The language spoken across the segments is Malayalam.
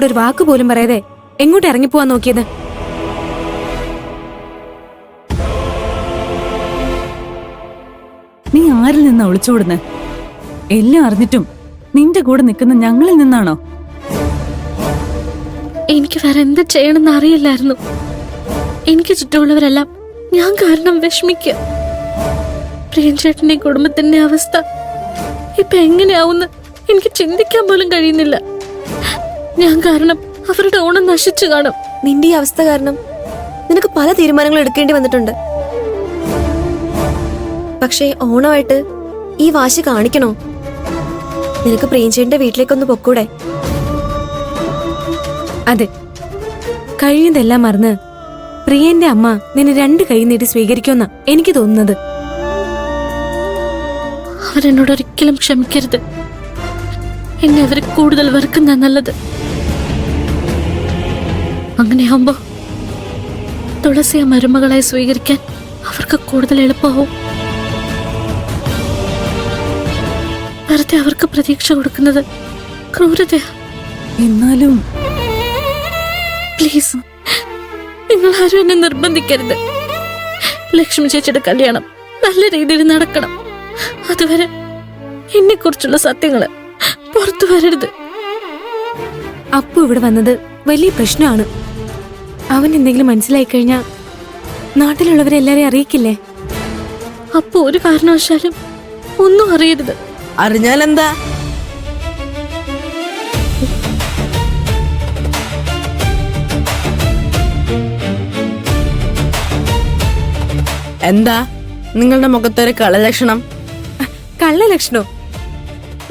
എന്നോടൊരു വാക്ക് പോലും പറയാതെ എങ്ങോട്ട് ഇറങ്ങിപ്പോവാൻ നോക്കിയത്? നീ ആരിൽ നിന്നാ ഒളിച്ചോടുന്നേ? എല്ലാം അറിഞ്ഞിട്ടും നിന്റെ കൂടെ നിൽക്കുന്ന ഞങ്ങളിൽ നിന്നാണോ? എനിക്ക് വേറെ എന്ത് ചെയ്യണമെന്ന് അറിയില്ലായിരുന്നു. എനിക്ക് ചുറ്റുമുള്ളവരെല്ലാം ഞാൻ കാരണം വിഷമിക്കുക. പ്രിയൻചേട്ടന്റെ കുടുംബത്തിന്റെ അവസ്ഥ ഇപ്പൊ എങ്ങനെയാവുന്ന് എനിക്ക് ചിന്തിക്കാൻ പോലും കഴിയുന്നില്ല. ഞാൻ കാരണം അവരുടെ ഓണം നശിച്ചു കാണും. നിന്റെ ഈ അവസ്ഥ കാരണം നിനക്ക് പല തീരുമാനങ്ങളും എടുക്കേണ്ടി വന്നിട്ടുണ്ട്. പക്ഷേ ഓണമായിട്ട് ഈ വാശി കാണിക്കണോ? നിനക്ക് പ്രിയൻചേട്ടന്റെ വീട്ടിലേക്കൊന്ന് പൊക്കൂടെ? അതെ, കഴിഞ്ഞതെല്ലാം മറന്ന് പ്രിയന്റെ അമ്മ നിന്നെ 2 കൈ നീട്ടി സ്വീകരിക്കുമെന്നാ എനിക്ക് തോന്നുന്നത്. അവരെന്നോട് ഒരിക്കലും ക്ഷമിക്കരുത്. എന്നെ അവർ കൂടുതൽ വെറുക്കുന്ന നല്ലത്. അങ്ങനെയാവുമ്പോ തുളസിയെ മരുമകളായി സ്വീകരിക്കാൻ അവർക്ക് കൂടുതൽ എളുപ്പമാവും. വെറുതെ അവർക്ക് പ്രതീക്ഷ കൊടുക്കുന്നത് ക്രൂരതയാ. എന്നാലും പ്ലീസ്, നിങ്ങൾ ആരും എന്നെ നിർബന്ധിക്കരുത്. ലക്ഷ്മി ചേച്ചിയുടെ കല്യാണം നല്ല രീതിയിൽ നടക്കണം. അതുവരെ എന്നെ കുറിച്ചുള്ള സത്യങ്ങള് പുറത്തു വരരുത്. അപ്പു ഇവിടെ വന്നത് വലിയ പ്രശ്നമാണ്. അവൻ എന്തെങ്കിലും മനസ്സിലായി കഴിഞ്ഞാ നാട്ടിലുള്ളവരെല്ലാരെയും അറിയിക്കില്ലേ? അപ്പൊ ഒരു കാരണവശാലും ഒന്നും അറിയരുത്. അറിഞ്ഞാലെന്താ? എന്താ നിങ്ങളുടെ മുഖത്തൊരു കളലക്ഷണം? കള്ളലക്ഷണോ?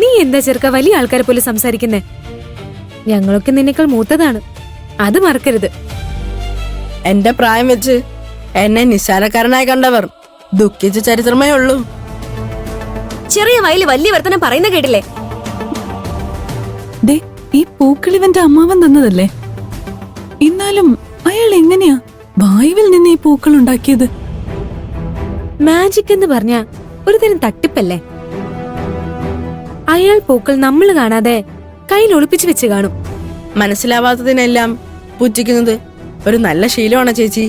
നീ എന്താ ചെറുക്ക വലിയ ആൾക്കാരെ പോലെ സംസാരിക്കുന്നേ? ഞങ്ങളൊക്കെ നിന്നേക്കാൾ മൂത്തതാണ്, അത് മറക്കരുത്. എന്റെ പ്രായം വെച്ച് എന്നെ നിസ്സാരക്കാരനായി കണ്ടവർ ദുഃഖിച്ച ചരിത്രമേ ഉള്ളൂ. ചെറിയ വയലിൽ വലിയ വർത്തനം പറയുന്ന കേട്ടില്ലേ? ദേ, ഈ പൂക്കളിവന്റെ അമ്മാവൻ തന്നതല്ലേ? എന്നാലും അയാൾ എങ്ങനെയാ വായുവിൽ നിന്ന് ഈ പൂക്കൾ ഉണ്ടാക്കിയത്? മാജിക് എന്ന് പറഞ്ഞ ഒരു തരം തട്ടിപ്പല്ലേ? അയാൾ പൂക്കൾ നമ്മൾ കാണാതെ കയ്യിൽ ഒളിപ്പിച്ചു വെച്ച് കാണും. മനസ്സിലാവാത്തതിനെല്ലാം പുച്ഛിക്കുന്നത് ഒരു നല്ല ശീലമാണ് ചേച്ചി.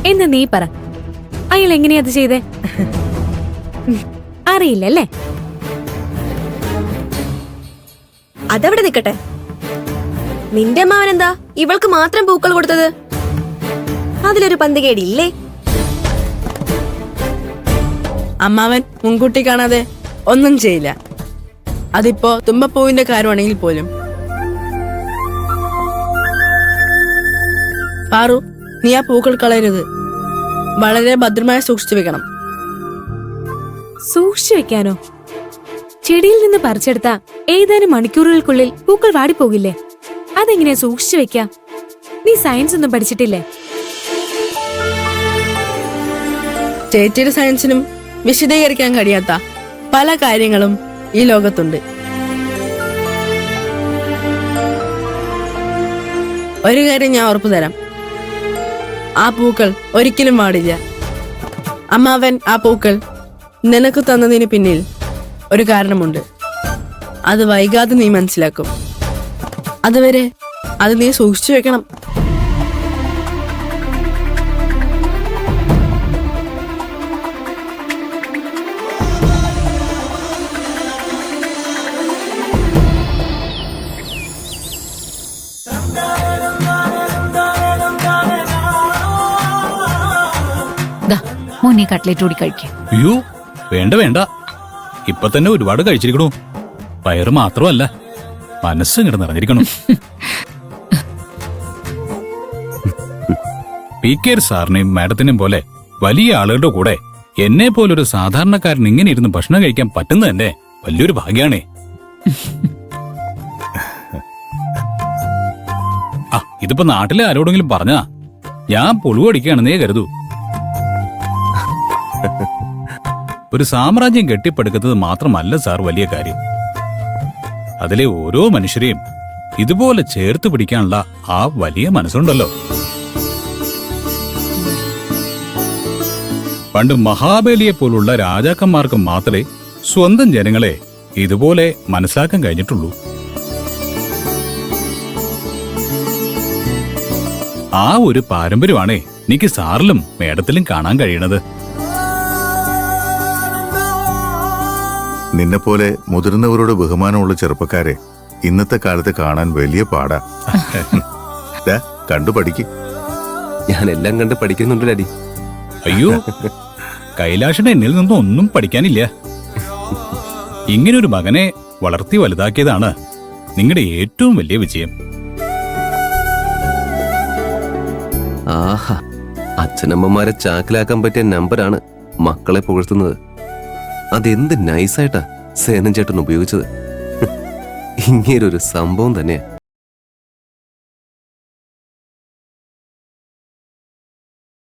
എന്നാ നീ പറ, അയാൾ എങ്ങനെയാ അത് ചെയ്തേ? അറിയില്ലല്ലേ? അതവിടെ നിക്കട്ടെ. നിന്റെ അമ്മാവൻ എന്താ ഇവൾക്ക് മാത്രം പൂക്കൾ കൊടുത്തത്? അതിലൊരു പന്തികേടില്ലേ? അമ്മാവൻ മുൻകൂട്ടി കാണാതെ ഒന്നും ചെയ്യില്ല. അതിപ്പോ തുമ്പപ്പൂവിന്റെ കാര്യമാണെങ്കിൽ പോലും. പാറു, നീ ആ പൂക്കൾ കളയരുത്. വളരെ ഭദ്രമായി സൂക്ഷിച്ചു വെക്കണം. സൂക്ഷിച്ചു വെക്കാനോ? ചെടിയിൽ നിന്ന് പറിച്ചെടുത്ത ഏതാനും മണിക്കൂറുകൾക്കുള്ളിൽ പൂക്കൾ വാടിപ്പോകില്ലേ? അതെങ്ങനെയാ സൂക്ഷിച്ചു വെക്കാം? നീ സയൻസ് ഒന്നും പഠിച്ചിട്ടില്ലേ? ചേച്ചിയുടെ സയൻസിനും വിശദീകരിക്കാൻ കഴിയാത്ത പല കാര്യങ്ങളും ഈ ലോകത്തുണ്ട്. ഒരു കാര്യം ഞാൻ ഉറപ്പു തരാം, ആ പൂക്കൾ ഒരിക്കലും വാടില്ല. അമ്മാവൻ ആ പൂക്കൾ നിനക്ക് തന്നതിന് പിന്നിൽ ഒരു കാരണമുണ്ട്. അത് വൈകാതെ നീ മനസ്സിലാക്കും. അതുവരെ അത് നീ സൂക്ഷിച്ചു വെക്കണം. മോനെ കട്ട്ലേറ്റ് കൂടി കഴിക്കേ. അയ്യോ വേണ്ട വേണ്ട, ഇപ്പൊ തന്നെ ഒരുപാട് കഴിച്ചിരിക്കണു. വയറ് മാത്രമല്ല, മനസ്സ് ഇങ്ങോട്ട് നിറഞ്ഞിരിക്കണം. PK സാറിനെയും മാഡത്തിനെയും പോലെ വലിയ ആളുകളുടെ കൂടെ എന്നെ പോലൊരു സാധാരണക്കാരൻ ഇങ്ങനെ ഇരുന്ന് ഭക്ഷണം കഴിക്കാൻ പറ്റുന്നത് തന്നെ വലിയൊരു ഭാഗ്യാണേ. ഇതിപ്പോ നാട്ടിലെ ആരോടെങ്കിലും പറഞ്ഞാ ഞാൻ പൊളുവടിക്കുകയാണെന്നേ കരുതൂ. ഒരു സാമ്രാജ്യം കെട്ടിപ്പടുക്കുന്നത് മാത്രമല്ല സാർ വലിയ കാര്യം, അതിലെ ഓരോ മനുഷ്യരെയും ഇതുപോലെ ചേർത്ത് പിടിക്കാനുള്ള ആ വലിയ മനസ്സുണ്ടല്ലോ. പണ്ട് മഹാബലിയെ പോലുള്ള രാജാക്കന്മാർക്ക് മാത്രമേ സ്വന്തം ജനങ്ങളെ ഇതുപോലെ മനസ്സിലാക്കാൻ കഴിഞ്ഞിട്ടുള്ളൂ. ആ ഒരു പാരമ്പര്യമാണേ എനിക്ക് സാറിലും മേഡത്തിലും കാണാൻ കഴിയണത്. നിന്നെപ്പോലെ മുതിർന്നവരോട് ബഹുമാനമുള്ള ചെറുപ്പക്കാരെ ഇന്നത്തെ കാലത്ത് കാണാൻ വലിയ പാടാ. കണ്ടു പഠിക്ക്. ഞാൻ എല്ലാം കണ്ട് പഠിക്കുന്നുണ്ട് ഡാഡി. അയ്യോ, കൈലാഷിന് എന്നിൽ നിന്നും ഒന്നും പഠിക്കാനില്ല. ഇങ്ങനൊരു മകനെ വളർത്തി വലുതാക്കിയതാണ് നിങ്ങളുടെ ഏറ്റവും വലിയ വിജയം. ആഹാ, അച്ഛനമ്മമാരെ ചാക്കിലാക്കാൻ പറ്റിയ നമ്പറാണ് മക്കളെ പുകഴ്ത്തുന്നത്. അതെന്ത് നൈസായിട്ടാ സേനൻ ചേട്ടൻ ഉപയോഗിച്ചത്. ഇങ്ങനൊരു സംഭവം തന്നെയാ.